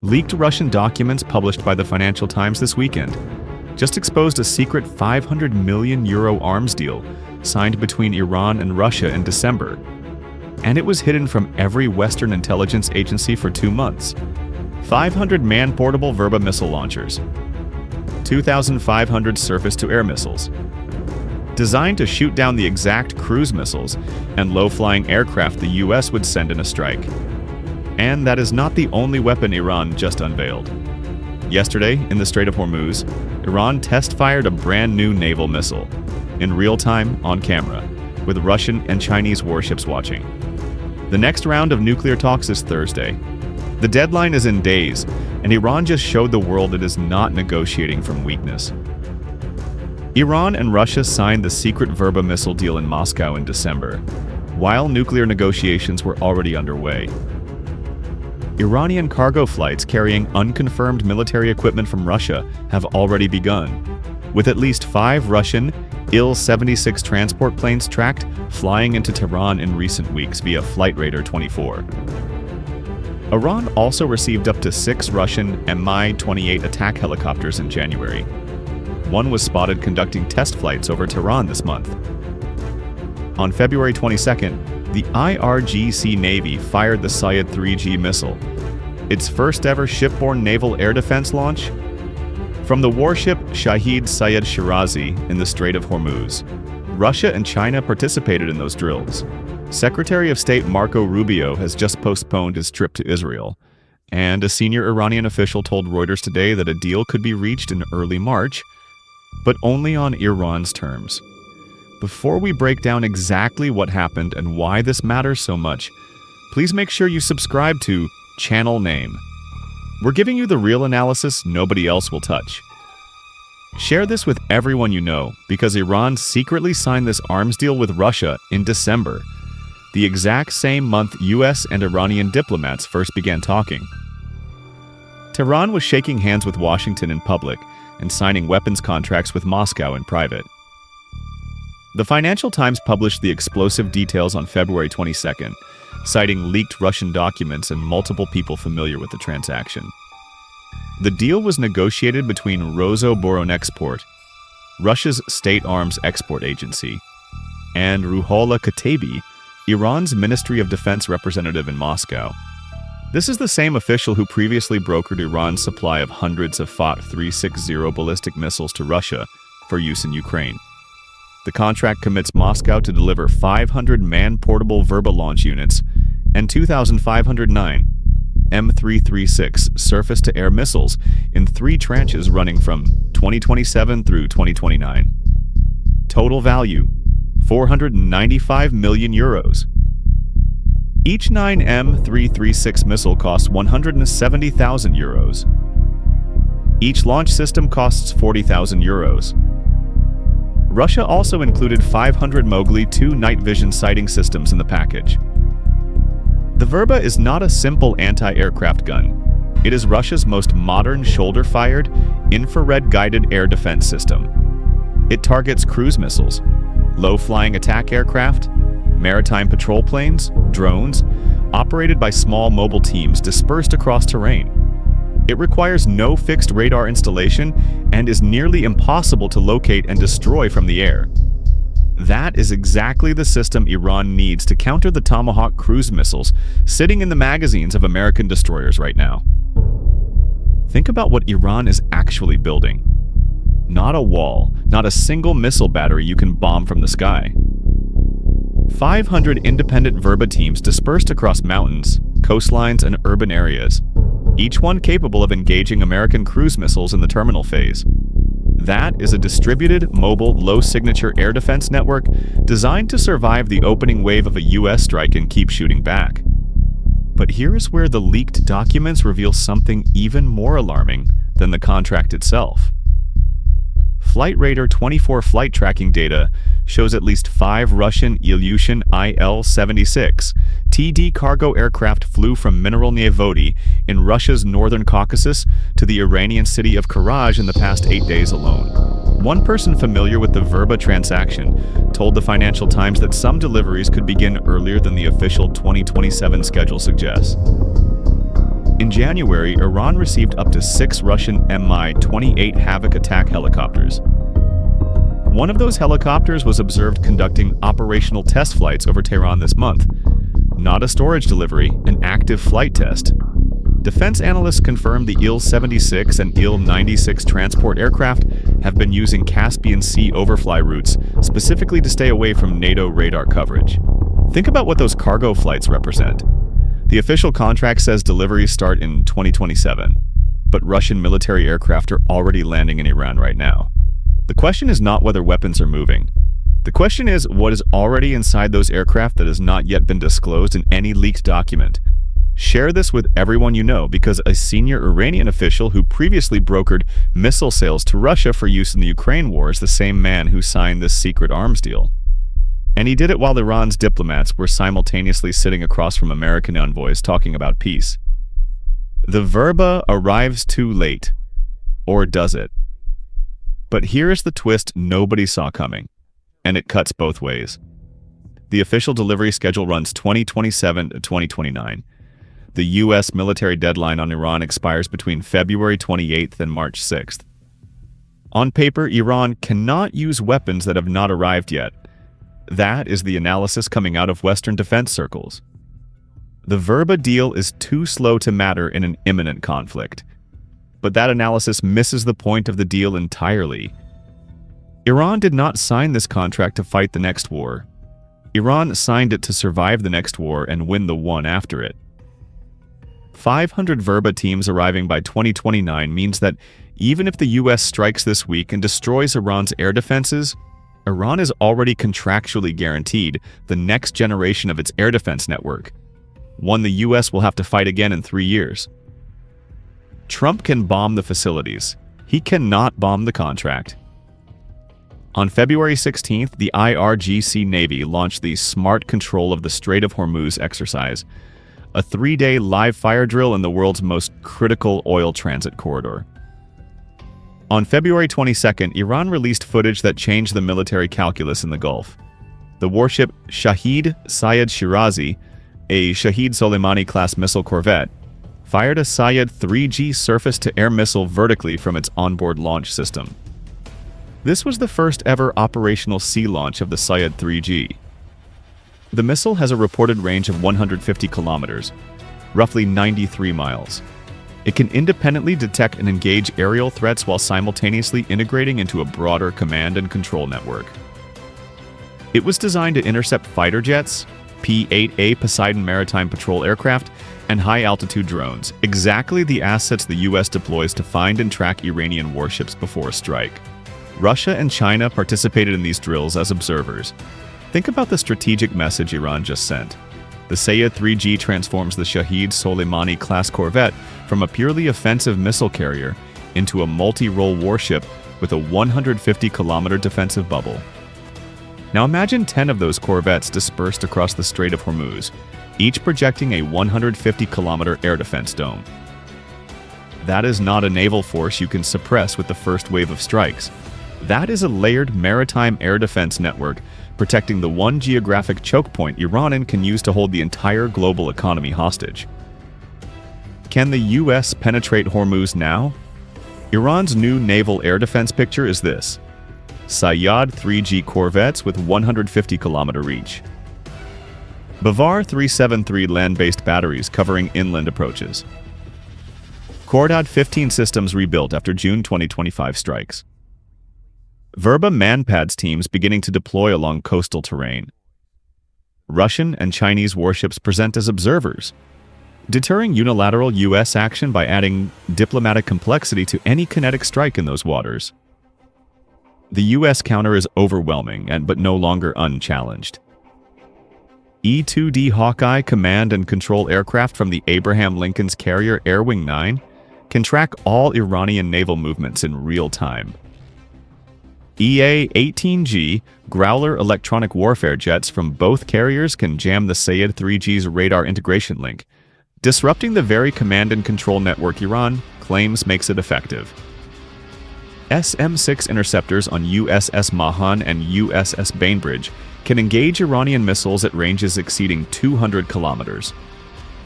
Leaked Russian documents published by the Financial Times this weekend just exposed a secret €500 million arms deal signed between Iran and Russia in December. And it was hidden from every Western intelligence agency for 2 months. 500 man-portable Verba missile launchers, 2,500 surface-to-air missiles, designed to shoot down the exact cruise missiles and low-flying aircraft the US would send in a strike. And that is not the only weapon Iran just unveiled. Yesterday, in the Strait of Hormuz, Iran test-fired a brand-new naval missile, in real time, on camera, with Russian and Chinese warships watching. The next round of nuclear talks is Thursday. The deadline is in days, and Iran just showed the world it is not negotiating from weakness. Iran and Russia signed the secret Verba missile deal in Moscow in December, while nuclear negotiations were already underway. Iranian cargo flights carrying unconfirmed military equipment from Russia have already begun, with at least 5 Russian Il-76 transport planes tracked flying into Tehran in recent weeks via Flight Radar 24. Iran also received up to 6 Russian Mi-28 attack helicopters in January. One was spotted conducting test flights over Tehran this month. On February 22nd, the IRGC Navy fired the Syed 3G missile, its first-ever shipborne naval air defense launch, from the warship Shahid Syed Shirazi in the Strait of Hormuz. Russia and China participated in those drills. Secretary of State Marco Rubio has just postponed his trip to Israel, and a senior Iranian official told Reuters today that a deal could be reached in early March, but only on Iran's terms. Before we break down exactly what happened and why this matters so much, please make sure you subscribe to Channel Name. We're giving you the real analysis nobody else will touch. Share this with everyone you know, because Iran secretly signed this arms deal with Russia in December, the exact same month US and Iranian diplomats first began talking. Tehran was shaking hands with Washington in public and signing weapons contracts with Moscow in private. The Financial Times published the explosive details on February 22nd, citing leaked Russian documents and multiple people familiar with the transaction. The deal was negotiated between Rosoboronexport, Russia's state arms export agency, and Ruhollah Katabi, Iran's Ministry of Defense representative in Moscow. This is the same official who previously brokered Iran's supply of hundreds of FOT 360 ballistic missiles to Russia for use in Ukraine. The contract commits Moscow to deliver 500 man-portable Verba launch units and 2,509 M336 surface-to-air missiles in 3 tranches running from 2027 through 2029. Total value, €495 million. Each 9 M336 missile costs €170,000. Each launch system costs €40,000. Russia also included 500 Mowgli 2 night vision sighting systems in the package. The Verba is not a simple anti-aircraft gun. It is Russia's most modern shoulder-fired, infrared-guided air defense system. It targets cruise missiles, low-flying attack aircraft, maritime patrol planes, drones, operated by small mobile teams dispersed across terrain. It requires no fixed radar installation and is nearly impossible to locate and destroy from the air. That is exactly the system Iran needs to counter the Tomahawk cruise missiles sitting in the magazines of American destroyers right now. Think about what Iran is actually building. Not a wall, not a single missile battery you can bomb from the sky. 500 independent Verba teams dispersed across mountains, coastlines, and urban areas, each one capable of engaging American cruise missiles in the terminal phase. That is a distributed, mobile, low-signature air defense network designed to survive the opening wave of a US strike and keep shooting back. But here is where the leaked documents reveal something even more alarming than the contract itself. Flight Radar 24 flight tracking data shows at least 5 Russian Ilyushin Il-76 TD cargo aircraft flew from Mineralnye Vody in Russia's northern Caucasus to the Iranian city of Karaj in the past 8 days alone. One person familiar with the Verba transaction told the Financial Times that some deliveries could begin earlier than the official 2027 schedule suggests. In January, Iran received up to 6 Russian Mi-28 Havoc attack helicopters. One of those helicopters was observed conducting operational test flights over Tehran this month. Not a storage delivery, an active flight test. Defense analysts confirmed the Il-76 and Il-96 transport aircraft have been using Caspian Sea overfly routes specifically to stay away from NATO radar coverage. Think about what those cargo flights represent. The official contract says deliveries start in 2027, but Russian military aircraft are already landing in Iran right now. The question is not whether weapons are moving. The question is what is already inside those aircraft that has not yet been disclosed in any leaked document. Share this with everyone you know, because a senior Iranian official who previously brokered missile sales to Russia for use in the Ukraine war is the same man who signed this secret arms deal. And he did it while Iran's diplomats were simultaneously sitting across from American envoys talking about peace. The Verba arrives too late. Or does it? But here's the twist nobody saw coming, and it cuts both ways. The official delivery schedule runs 2027 to 2029. The U.S. military deadline on Iran expires between February 28th and March 6th. On paper, Iran cannot use weapons that have not arrived yet. That is the analysis coming out of Western defense circles. The Verba deal is too slow to matter in an imminent conflict. But that analysis misses the point of the deal entirely. Iran did not sign this contract to fight the next war. Iran signed it to survive the next war and win the one after it. 500 Verba teams arriving by 2029 means that even if the U.S. strikes this week and destroys Iran's air defenses, Iran is already contractually guaranteed the next generation of its air defense network, one the U.S. will have to fight again in 3 years. Trump can bomb the facilities. He cannot bomb the contract. On February 16th, the IRGC Navy launched the Smart Control of the Strait of Hormuz exercise, a 3-day live fire drill in the world's most critical oil transit corridor. On February 22nd, Iran released footage that changed the military calculus in the Gulf. The warship Shahid Sayed Shirazi, a Shahid Soleimani-class missile corvette, fired a Sayed 3G surface-to-air missile vertically from its onboard launch system. This was the first ever operational sea launch of the Sayed 3G. The missile has a reported range of 150 kilometers, roughly 93 miles. It can independently detect and engage aerial threats while simultaneously integrating into a broader command and control network. It was designed to intercept fighter jets, P-8A Poseidon maritime patrol aircraft, and high-altitude drones, exactly the assets the U.S. deploys to find and track Iranian warships before a strike. Russia and China participated in these drills as observers. Think about the strategic message Iran just sent. The Sayed 3G transforms the Shahid Soleimani-class corvette from a purely offensive missile carrier into a multi-role warship with a 150-kilometer defensive bubble. Now imagine 10 of those corvettes dispersed across the Strait of Hormuz, each projecting a 150-kilometer air defense dome. That is not a naval force you can suppress with the first wave of strikes. That is a layered maritime air defense network protecting the one geographic choke point Iran can use to hold the entire global economy hostage. Can the U.S. penetrate Hormuz now? Iran's new naval air defense picture is this: Sayed 3G corvettes with 150-kilometer reach. Bavar 373 land-based batteries covering inland approaches. Khordad 15 systems rebuilt after June 2025 strikes. Verba manpads teams beginning to deploy along coastal terrain. Russian and Chinese warships present as observers, deterring unilateral U.S. action by adding diplomatic complexity to any kinetic strike in those waters. The U.S. counter is overwhelming but no longer unchallenged. E-2D Hawkeye command and control aircraft from the Abraham Lincoln's carrier Air Wing 9 can track all Iranian naval movements in real time. EA-18G Growler electronic warfare jets from both carriers can jam the Sayed 3G's radar integration link, disrupting the very command and control network Iran claims makes it effective. SM-6 interceptors on USS Mahan and USS Bainbridge can engage Iranian missiles at ranges exceeding 200 kilometers,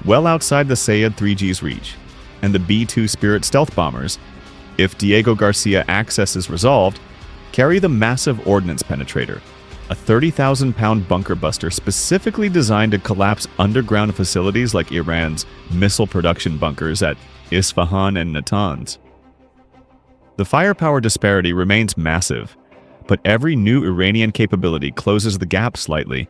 well outside the Sayed 3G's reach. and the B-2 Spirit stealth bombers, if Diego Garcia access is resolved, carry the massive ordnance penetrator, a 30,000-pound bunker buster specifically designed to collapse underground facilities like Iran's missile production bunkers at Isfahan and Natanz. The firepower disparity remains massive, but every new Iranian capability closes the gap slightly,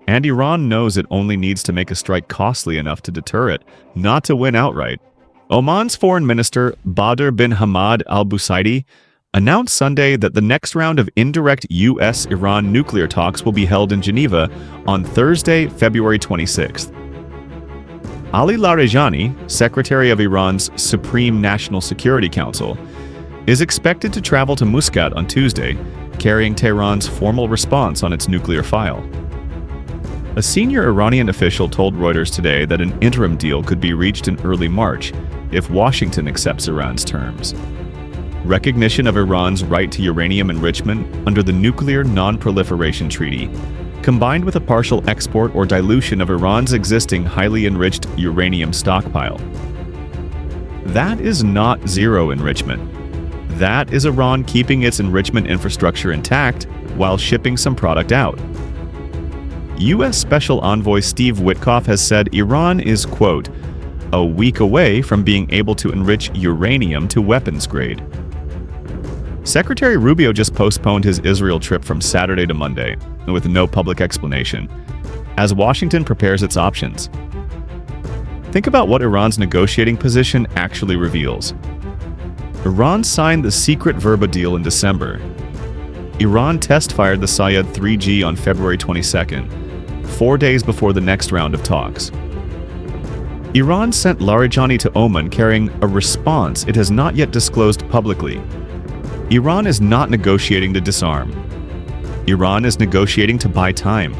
and Iran knows it only needs to make a strike costly enough to deter it, not to win outright. Oman's Foreign Minister Badr bin Hamad al-Busaidi announced Sunday that the next round of indirect U.S.-Iran nuclear talks will be held in Geneva on Thursday, February 26th. Ali Larijani, Secretary of Iran's Supreme National Security Council, is expected to travel to Muscat on Tuesday, carrying Tehran's formal response on its nuclear file. A senior Iranian official told Reuters today that an interim deal could be reached in early March if Washington accepts Iran's terms. Recognition of Iran's right to uranium enrichment under the Nuclear Non-Proliferation Treaty, combined with a partial export or dilution of Iran's existing highly enriched uranium stockpile. That is not zero enrichment. That is Iran keeping its enrichment infrastructure intact while shipping some product out. U.S. Special Envoy Steve Witkoff has said Iran is, quote, a week away from being able to enrich uranium to weapons grade. Secretary Rubio just postponed his Israel trip from Saturday to Monday, with no public explanation, as Washington prepares its options. Think about what Iran's negotiating position actually reveals. Iran signed the secret Verba deal in December. Iran test-fired the Sayed 3G on February 22nd, 4 days before the next round of talks. Iran sent Larijani to Oman carrying a response it has not yet disclosed publicly. Iran is not negotiating to disarm. Iran is negotiating to buy time.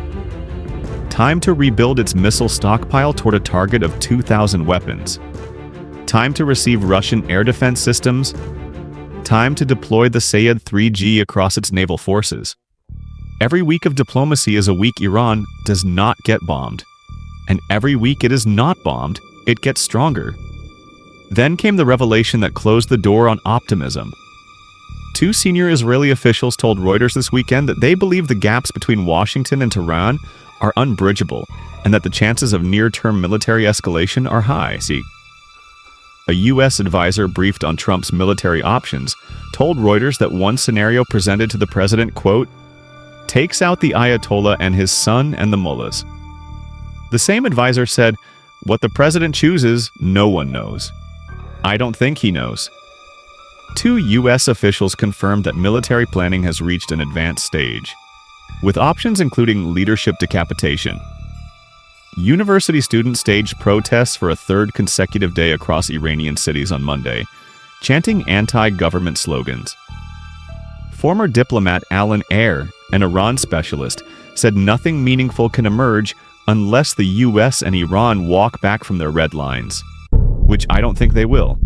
Time to rebuild its missile stockpile toward a target of 2,000 weapons. Time to receive Russian air defense systems. Time to deploy the Sayed 3G across its naval forces. Every week of diplomacy is a week Iran does not get bombed. And every week it is not bombed, it gets stronger. Then came the revelation that closed the door on optimism. Two senior Israeli officials told Reuters this weekend that they believe the gaps between Washington and Tehran are unbridgeable and that the chances of near-term military escalation are high. See, a U.S. advisor briefed on Trump's military options told Reuters that one scenario presented to the president, quote, takes out the Ayatollah and his son and the mullahs. The same advisor said, what the president chooses, no one knows. I don't think he knows. Two U.S. officials confirmed that military planning has reached an advanced stage, with options including leadership decapitation. University students staged protests for a third consecutive day across Iranian cities on Monday, chanting anti-government slogans. Former diplomat Alan Ayer, an Iran specialist, said nothing meaningful can emerge unless the U.S. and Iran walk back from their red lines, which I don't think they will.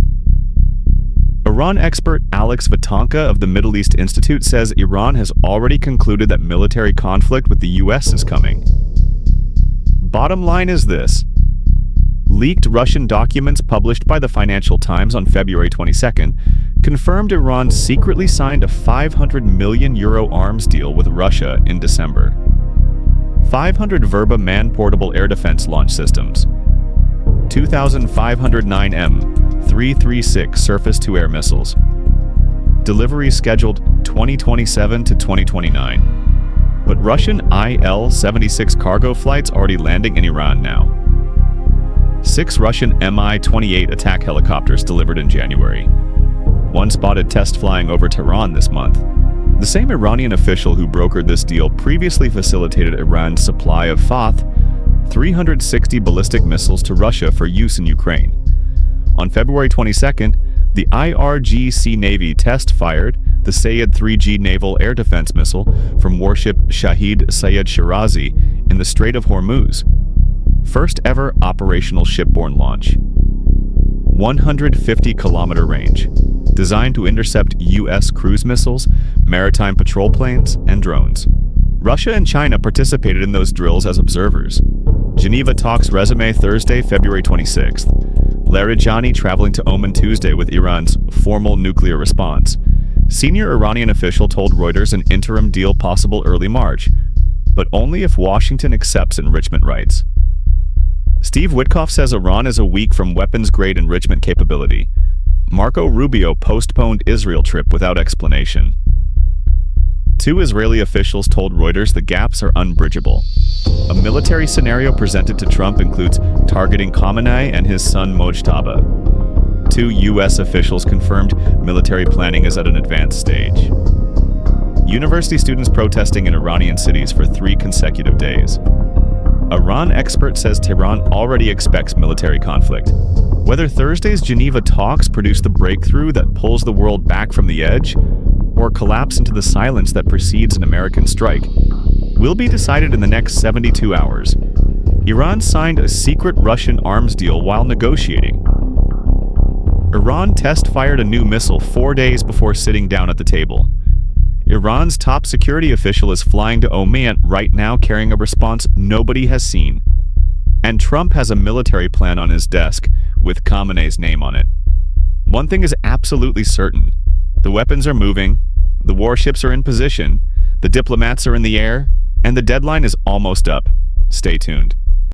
Iran expert Alex Vatanka of the Middle East Institute says Iran has already concluded that military conflict with the U.S. is coming. Bottom line is this. Leaked Russian documents published by the Financial Times on February 22nd confirmed Iran secretly signed a €500 million arms deal with Russia in December. 500 Verba man-portable air defense launch systems, 2,509 M336 surface-to-air missiles. Delivery scheduled 2027 to 2029. But Russian Il-76 cargo flights already landing in Iran now. 6 Russian Mi-28 attack helicopters delivered in January. One spotted test flying over Tehran this month. The same Iranian official who brokered this deal previously facilitated Iran's supply of Fath 360 ballistic missiles to Russia for use in Ukraine. On February 22nd, the IRGC Navy test-fired the Sayed 3G naval air defense missile from warship Shahid Sayed Shirazi in the Strait of Hormuz. First ever operational shipborne launch. 150-kilometer range, designed to intercept U.S. cruise missiles, maritime patrol planes, and drones. Russia and China participated in those drills as observers. Geneva talks resume Thursday, February 26th. Larijani traveling to Oman Tuesday with Iran's formal nuclear response. Senior Iranian official told Reuters an interim deal possible early March, but only if Washington accepts enrichment rights. Steve Witkoff says Iran is a week from weapons-grade enrichment capability. Marco Rubio postponed Israel trip without explanation. Two Israeli officials told Reuters the gaps are unbridgeable. A military scenario presented to Trump includes targeting Khamenei and his son Mojtaba. Two U.S. officials confirmed military planning is at an advanced stage. University students protesting in Iranian cities for 3 consecutive days. Iran expert says Tehran already expects military conflict. Whether Thursday's Geneva talks produce the breakthrough that pulls the world back from the edge, or collapse into the silence that precedes an American strike, will be decided in the next 72 hours. Iran signed a secret Russian arms deal while negotiating. Iran test-fired a new missile 4 days before sitting down at the table. Iran's top security official is flying to Oman right now carrying a response nobody has seen. And Trump has a military plan on his desk with Khamenei's name on it. One thing is absolutely certain. The weapons are moving, the warships are in position, the diplomats are in the air, and the deadline is almost up. Stay tuned.